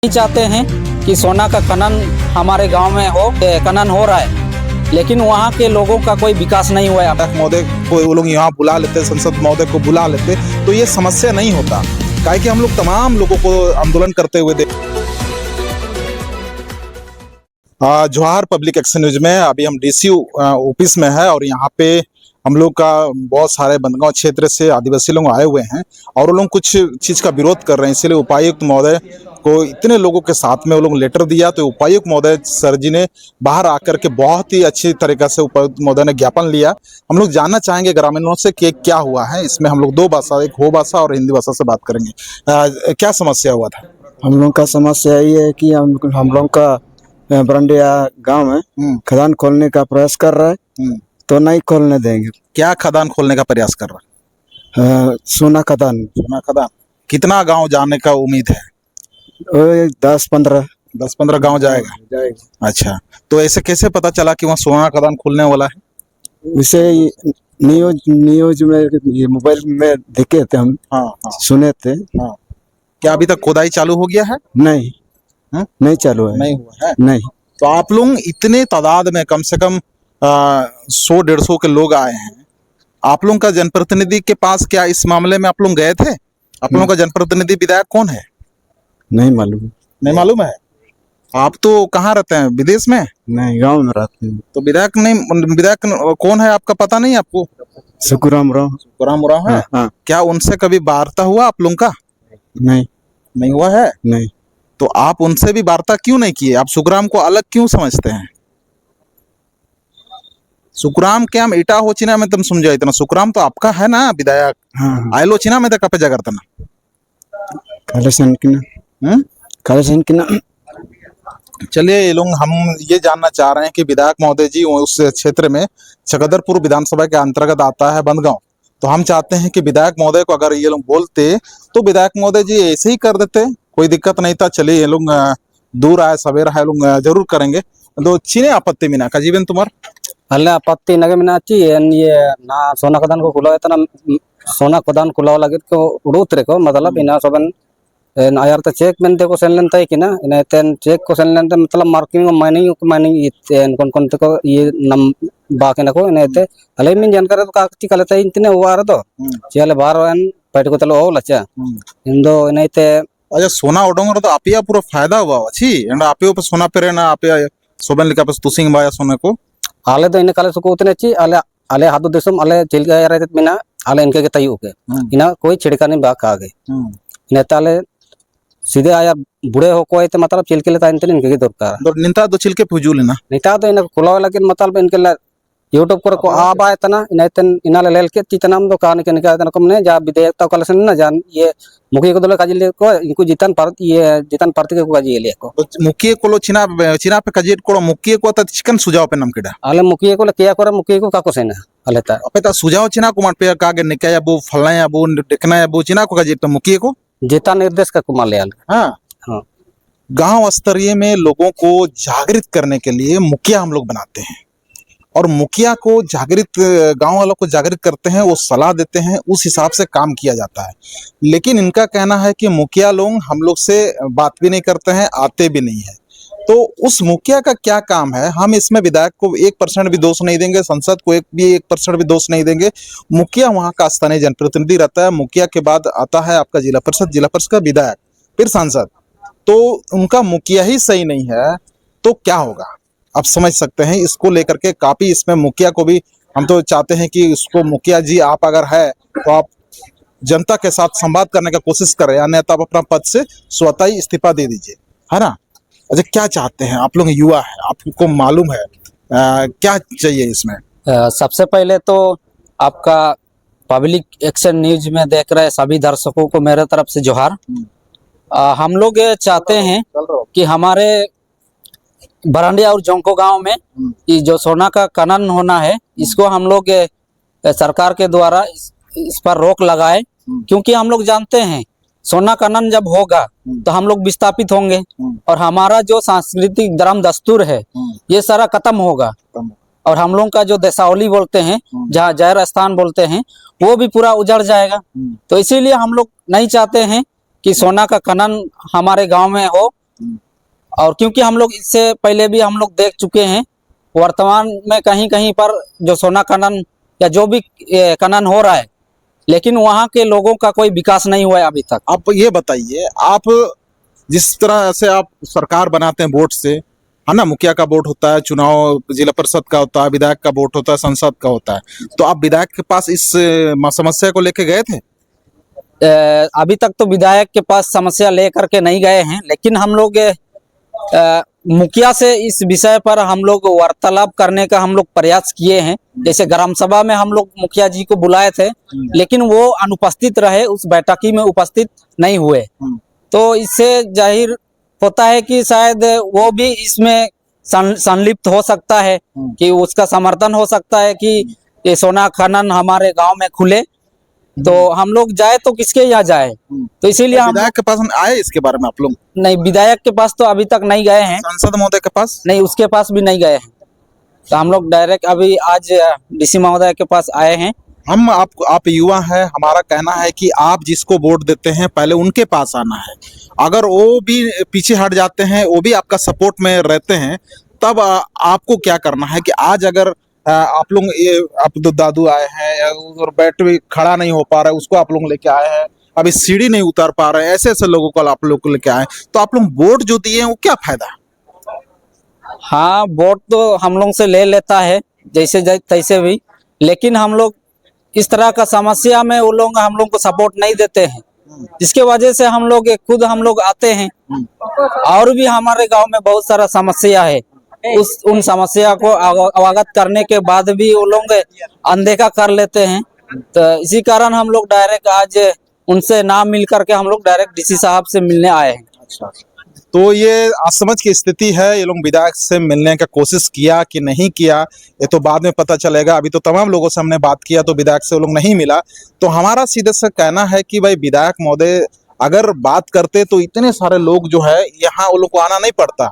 नहीं चाहते हैं कि सोना का खनन हमारे गांव में हो। खनन हो रहा है लेकिन वहां के लोगों का कोई विकास नहीं हुआ है। महोदय को वो लोग यहाँ बुला लेते, संसद महोदय को बुला लेते तो ये समस्या नहीं होता। काहे कि हम लोग तमाम लोगों को आंदोलन करते हुए देख। जवाहर पब्लिक एक्शन न्यूज में अभी हम डीसीयू ऑफिस में है और यहाँ पे हम लोग का बहुत सारे बंदगांव क्षेत्र से आदिवासी लोग आए हुए हैं और वो लोग कुछ चीज का विरोध कर रहे हैं। इसलिए उपायुक्त महोदय को इतने लोगों के साथ में वो लोग लेटर दिया तो उपायुक्त महोदय सर जी ने बाहर आकर के बहुत ही अच्छी तरीके से उपायुक्त महोदय ने ज्ञापन लिया। हम लोग जानना चाहेंगे ग्रामीणों से कि क्या हुआ है। इसमें हम लोग दो भाषा, एक हो भाषा और हिंदी भाषा से बात करेंगे। क्या समस्या हुआ था? हम लोग का समस्या ये है कि हम लोग का बरंडिया गांव में खदान खोलने का प्रयास कर रहा है तो नहीं खोलने देंगे। क्या खदान खोलने का प्रयास कर रहा है? सोना खदान। सोना खदान कितना गांव जाने का उम्मीद है? 10-15 गांव जाएगा। अच्छा, तो ऐसे कैसे पता चला कि वहाँ सोना खदान खुलने वाला है? इसे न्यूज में ये मोबाइल में देखे थे हम। हाँ। सुने थे। हाँ। क्या अभी तक खोदाई चालू हो गया है? नहीं। नहीं चालू है। नहीं हुआ है। नहीं। तो आप लोग इतने तादाद में कम से कम 100-150 के लोग आए हैं। आप लोगों का जनप्रतिनिधि के पास क्या इस मामले में आप लोग गए थे? आप लोगों का जनप्रतिनिधि विधायक कौन है? नहीं मालूम। नहीं मालूम है? आप तो कहाँ रहते हैं? विदेश में? नहीं, गांव में रहते हैं। तो विधायक कौन है आपका पता नहीं आपको? सुकुराम राव है। हाँ। क्या उनसे कभी वार्ता हुआ आप लोगों का? नहीं हुआ है। नहीं। तो आप उनसे भी वार्ता क्यों नहीं किए? आप सुखराम को अलग क्यों समझते हैं? सुखराम क्या हम इटा हो चिना में तुम समझो इतना? सुखराम तो आपका है ना विधायक। हाँ। आयलो चिना में तो कपे जगरता ना कालेसन की ना। चलिए ये लोग हम ये जानना चाह रहे हैं कि विधायक महोदय जी उस क्षेत्र में चकदरपुर विधानसभा के अंतर्गत आता है बंदगांव। तो हम चाहते हैं कि विधायक महोदय को अगर ये लोग बोलते तो विधायक महोदय जी ऐसे ही कर देते, कोई दिक्कत नहीं था। चलिए ये लोग दूर आए सवेरा है लोग जरूर करेंगे। तो चीने आपत्ति मीना का जीवन तुम्हार अल्ले आपत्ति नगे मिना ची ये ना सोना खदान को खुला तना सोना खदान खुला लगे को उड़ूत रे को मतलब इना सबन आयार तो चेक मेनते को सेन लेनता है कि ना इन्हें तेन चेक को सेन लेनते मतलब मार्किंग माइनिंग इतने कौन को ये नम बाकी ना को इन्हें ते अले मिन जानकर तो काची कलता इतने हुआ रहा तो चले बाहर वन पैट को तलो ओल अच्छा इंदो इन्हें ते। अच्छा, सोना उडोंगर तो आप पूरा फायदा हुआ अच्छी एंड आप पे सोना पेरे ना आप सोबन लिखा पे तुसिंग बाया सोने को आले तो इन्हें काले सुको उतने ची आले हाथों देशम आले चिलका यार रहते बिना आले इनके तयु के इना कोई छिड़का नहीं बाक आ गए इन्हें ताले सीधे आया बुढ़े हो को तो मतलब चिलके लेता इनके दरकार तो निंता दो चिलके पुजू लेना निता तो इन्हें खुला लेकिन मतलब इनके यूट्यूब को आ बाय तना इन्हें इना लेल के चितनाम दो कहानी के निकाय तना कमने जा विधेयक कलेक्शन ना जान ये मुखिया को दोले काजी को इनको जितन पार्टी को काजी ले को मुखिया को चिना पे काजी को मुखिया को त चिकन सुझाव पे नम केडा आले मुखिया को किया करे मुखिया को काको सेना आले ता अपे ता सुझाव चिना को मार पे कागे निकाय बो फलना या बो देखना या बो चिना को काजी तो मुखिया को जिता निर्देश का कुमार ले आले। हाँ। गांव स्तरीय में लोगों को जागृत करने के लिए मुखिया हम लोग बनाते हैं और मुखिया को जागृत गांव वालों को जागृत करते हैं, वो सलाह देते हैं, उस हिसाब से काम किया जाता है। लेकिन इनका कहना है कि मुखिया लोग हम लोग से बात भी नहीं करते हैं, आते भी नहीं है। तो उस मुखिया का क्या काम है? हम इसमें विधायक को 1% भी दोष नहीं देंगे, संसद को 1% भी दोष नहीं देंगे। मुखिया वहां का स्थानीय जनप्रतिनिधि रहता है। मुखिया के बाद आता है आपका जिला परिषद का विधायक, फिर सांसद। तो उनका मुखिया ही सही नहीं है तो क्या होगा आप समझ सकते हैं। इसको लेकर के काफी इसमें मुखिया को भी हम तो चाहते हैं कि उसको मुखिया जी आप अगर है तो आप जनता के साथ संवाद करने का कोशिश करें, अन्यथा आप अपना पद से स्वतः ही इस्तीफा दे दीजिए, है ना। अच्छा, क्या चाहते हैं आप लोग? युवा है, आपको मालूम है क्या चाहिए इसमें? सबसे पहले तो आपका पब्लिक एक्शन न्यूज में देख रहे सभी दर्शकों को मेरे तरफ से जोहार। हम लोग ये चाहते हैं कि हमारे बरंडिया और जोंको गांव में ये जो सोना का खनन होना है इसको हम लोग सरकार के द्वारा इस पर रोक लगाए, क्योंकि हम लोग जानते हैं सोना खनन जब होगा तो हम लोग विस्थापित होंगे और हमारा जो सांस्कृतिक धर्म दस्तूर है ये सारा खत्म होगा और हम लोग का जो देसावली बोलते हैं, जहाँ जहर स्थान बोलते हैं, वो भी पूरा उजड़ जाएगा। तो इसीलिए हम लोग नहीं चाहते हैं कि सोना का खनन हमारे गांव में हो और क्योंकि हम लोग इससे पहले भी हम लोग देख चुके हैं, वर्तमान में कहीं कहीं पर जो सोना खनन या जो भी खनन हो रहा है, लेकिन वहाँ के लोगों का कोई विकास नहीं हुआ है अभी तक। आप ये बताइए, आप जिस तरह से आप सरकार बनाते हैं वोट से, है ना, मुखिया का वोट होता है, चुनाव जिला परिषद का होता है, विधायक का वोट होता है, संसद का होता है, तो आप विधायक के पास इस समस्या को लेके गए थे? अभी तक तो विधायक के पास समस्या लेकर के नहीं गए हैं, लेकिन हम लोग मुखिया से इस विषय पर हम लोग वार्तालाप करने का हम लोग प्रयास किए हैं। जैसे ग्राम सभा में हम लोग मुखिया जी को बुलाए थे, लेकिन वो अनुपस्थित रहे, उस बैठकी में उपस्थित नहीं हुए। तो इससे जाहिर होता है कि शायद वो भी इसमें संलिप्त हो सकता है, कि उसका समर्थन हो सकता है कि ये सोना खनन हमारे गांव में खुले, तो हम लोग जाए तो किसके यहाँ जाए। तो इसीलिए हम विधायक के पास आए इसके बारे में आप लोग? नहीं, विधायक के पास तो अभी तक नहीं गए हैं। सांसद महोदय के पास? नहीं, उसके पास भी नहीं गए हैं। तो हम लोग डायरेक्ट अभी आज डीसी महोदय के पास आए हैं। हम आप युवा है, हमारा कहना है कि आप जिसको वोट देते हैं पहले उनके पास आना है। अगर वो भी पीछे हट जाते हैं, वो भी आपका सपोर्ट में रहते हैं, तब आपको क्या करना है कि आज अगर आप लोग ये आप तो दादू आए हैं और बैठ भी खड़ा नहीं हो पा रहे, उसको आप लोग लेके आए हैं, अभी सीढ़ी नहीं उतार पा रहे हैं, ऐसे ऐसे लोगों को आप लोग लेके आए, तो आप लोग वोट जो दिए हैं वो क्या फायदा? हाँ, वोट तो हम लोग से ले लेता है जैसे तैसे भी, लेकिन हम लोग इस तरह का समस्या में वो लोग हम लोग को सपोर्ट नहीं देते हैं, जिसके वजह से हम लोग खुद हम लोग आते हैं। और भी हमारे गांव में बहुत सारा समस्या है, उन समस्या को अवगत करने के बाद भी वो लोग अनदेखा कर लेते हैं। तो इसी कारण हम लोग डायरेक्ट आज उनसे ना मिल करके हम लोग डायरेक्ट डीसी साहब से मिलने आए हैं। अच्छा, तो ये असमझ की स्थिति है। ये लोग विधायक से मिलने का कोशिश किया कि नहीं किया, ये तो बाद में पता चलेगा। अभी तो तमाम लोगों से हमने बात किया तो विधायक से वो लोग नहीं मिला। तो हमारा सीधे से कहना है कि भाई विधायक महोदय अगर बात करते तो इतने सारे लोग जो है यहाँ वो लोग को आना नहीं पड़ता।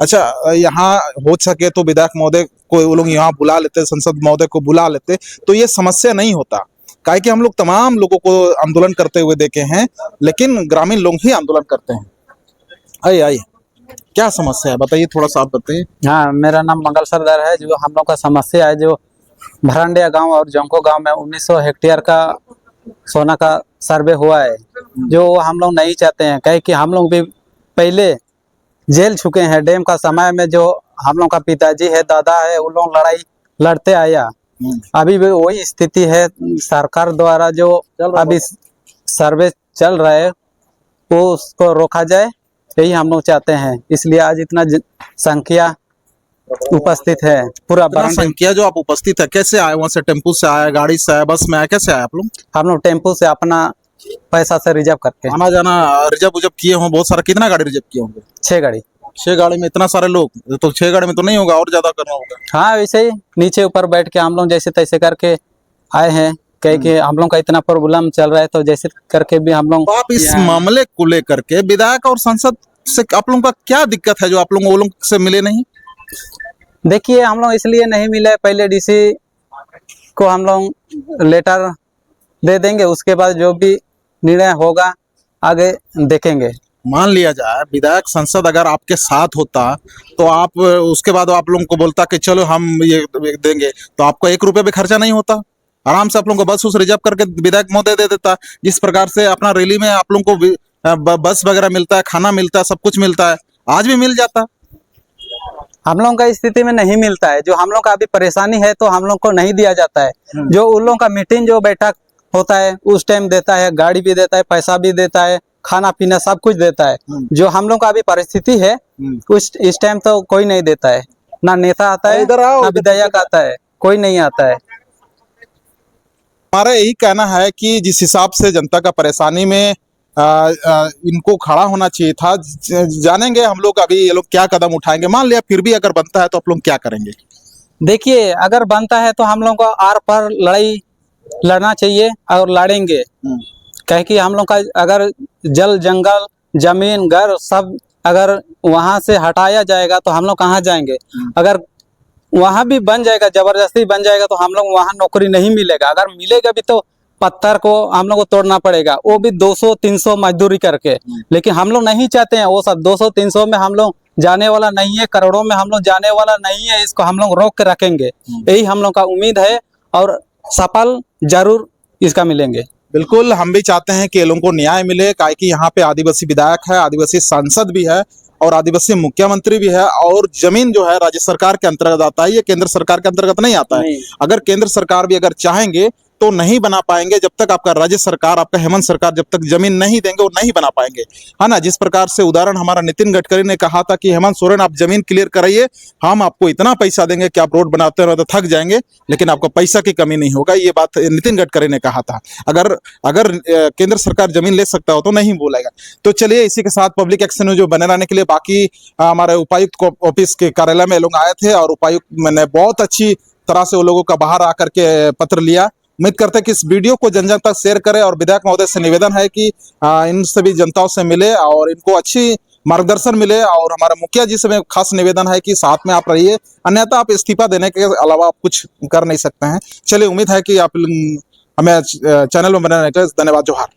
अच्छा, यहाँ हो सके तो विधायक महोदय को वो लोग यहाँ बुला लेते, संसद महोदय को बुला लेते, तो ये समस्या नहीं होता। काहे कि हम लोग तमाम लोगों को आंदोलन करते हुए देखे हैं, लेकिन ग्रामीण लोग ही आंदोलन करते हैं। आइए, क्या समस्या है बताइए, थोड़ा सा आप बताइए। हाँ, मेरा नाम मंगल सरदार है। जो हम लोग का समस्या है, जो भरंडिया गांव और जोंको गांव में 1900 हेक्टेयर का सोना का सर्वे हुआ है, जो हम लोग नहीं चाहते हैं। कहे कि हम लोग भी पहले जेल चुके हैं। डैम का समय में जो हम लोग का पिताजी है, दादा है, वो लोग लड़ाई लड़ते आया। अभी भी वही स्थिति है। सरकार द्वारा जो अभी सर्वे चल रहा है वो उसको रोका जाए, यही हम लोग चाहते हैं। इसलिए आज इतना संख्या उपस्थित है। पूरा संख्या जो आप उपस्थित है, कैसे आए? वहां से टेम्पू से आए, गाड़ी से आए, बस में आए, कैसे आए आप लोग? हम लोग टेम्पू से अपना पैसा से रिजर्व करके आना जाना रिजर्व उजर्व किए हों बहुत सारा? कितना गाड़ी रिजर्व किए होंगे? 6 गाड़ी। 6 गाड़ी में इतना सारे लोग? तो 6 गाड़ी में तो नहीं होगा, और ज्यादा करना होगा। हाँ, वैसे ही नीचे ऊपर बैठ के हम लोग जैसे तैसे करके आए हैं। कह के हम लोग का इतना प्रॉब्लम चल रहा है, तो जैसे करके भी हम लोग। तो आप इस मामले को लेकर के विधायक और संसद से आप लोगों का क्या दिक्कत है जो आप लोग वो लोग से मिले नहीं? देखिए, हम लोग इसलिए नहीं मिले, पहले डीसी को हम लोग लेटर दे देंगे, उसके बाद जो भी निर्णय होगा आगे देखेंगे। मान लिया जाए विधायक संसद अगर आपके साथ होता तो आप उसके बाद आप लोगों को बोलता कि चलो हम ये देंगे, तो आपको 1 रुपया भी खर्चा नहीं होता, आराम से आप लोगों को बस उस रिजर्व करके विधायक महोदय दे देता। जिस प्रकार से अपना रैली में आप लोगों को बस वगैरह मिलता है, खाना मिलता है, सब कुछ मिलता है, आज भी मिल जाता। हम लोग का स्थिति में नहीं मिलता है। जो हम लोग का अभी परेशानी है तो हम लोग को नहीं दिया जाता है। जो उन लोगों का मीटिंग जो बैठक होता है उस टाइम देता है, गाड़ी भी देता है, पैसा भी देता है, खाना पीना सब कुछ देता है। जो हम लोग का अभी परिस्थिति है इस टाइम तो कोई नहीं देता है। ना नेता आता है, ना विधायक आता है, कोई नहीं आता है। हमारा यही कहना है कि जिस हिसाब से जनता का परेशानी में इनको खड़ा होना चाहिए था। जानेंगे हम लोग अभी ये लोग क्या कदम उठाएंगे। मान लिया फिर भी अगर बनता है तो आप लोग क्या करेंगे? देखिए, अगर बनता है तो हम लोग को आर पार लड़ाई लड़ना चाहिए और लड़ेंगे। कहे कि हम लोग का अगर जल जंगल जमीन घर सब अगर वहां से हटाया जाएगा तो हम लोग कहाँ जाएंगे? अगर वहां भी बन जाएगा, जबरदस्ती बन जाएगा, तो हम लोग वहां नौकरी नहीं मिलेगा। अगर मिलेगा भी तो पत्थर को हम लोग को तोड़ना पड़ेगा, वो भी 200-300 मजदूरी करके। लेकिन हम लोग नहीं चाहते हैं वो सब 200-300 में हम लोग जाने वाला नहीं है, करोड़ों में हम लोग जाने वाला नहीं है। इसको हम लोग रोक के रखेंगे, यही हम लोग का उम्मीद है और सफल जरूर इसका मिलेंगे। बिल्कुल, हम भी चाहते हैं कि ये लोगों को न्याय मिले, काहे कि यहाँ पे आदिवासी विधायक है, आदिवासी सांसद भी है और आदिवासी मुख्यमंत्री भी है, और जमीन जो है राज्य सरकार के अंतर्गत आता है, ये केंद्र सरकार के अंतर्गत नहीं आता है। अगर केंद्र सरकार भी अगर चाहेंगे तो नहीं बना पाएंगे, जब तक आपका राज्य सरकार, आपका हेमंत सरकार जब तक जमीन नहीं देंगे वो नहीं बना पाएंगे, है ना। जिस प्रकार से उदाहरण हमारा नितिन गडकरी ने कहा था कि हेमंत सोरेन आप जमीन क्लियर कराइए, हम आपको इतना पैसा देंगे कि आप रोड बनाते रहो तो थक जाएंगे, लेकिन आपको पैसा की कमी नहीं होगा, ये बात नितिन गडकरी ने कहा था। अगर केंद्र सरकार जमीन ले सकता हो तो नहीं बोलेगा। तो चलिए, इसी के साथ पब्लिक एक्शन में जो बने रहने के लिए बाकी हमारे उपायुक्त ऑफिस के कार्यालय में लोग आए थे और उपायुक्त मैंने बहुत अच्छी तरह से वो लोगों का बाहर आकर के पत्र लिया। उम्मीद करते हैं कि इस वीडियो को जन जन तक शेयर करें और विधायक महोदय से निवेदन है कि इन सभी जनताओं से मिले और इनको अच्छी मार्गदर्शन मिले, और हमारे मुखिया जी से में खास निवेदन है कि साथ में आप रहिए, अन्यथा आप इस्तीफा देने के अलावा आप कुछ कर नहीं सकते हैं। चलिए, उम्मीद है कि आप हमें चैनल में बने रहने के लिए धन्यवाद। जोहार।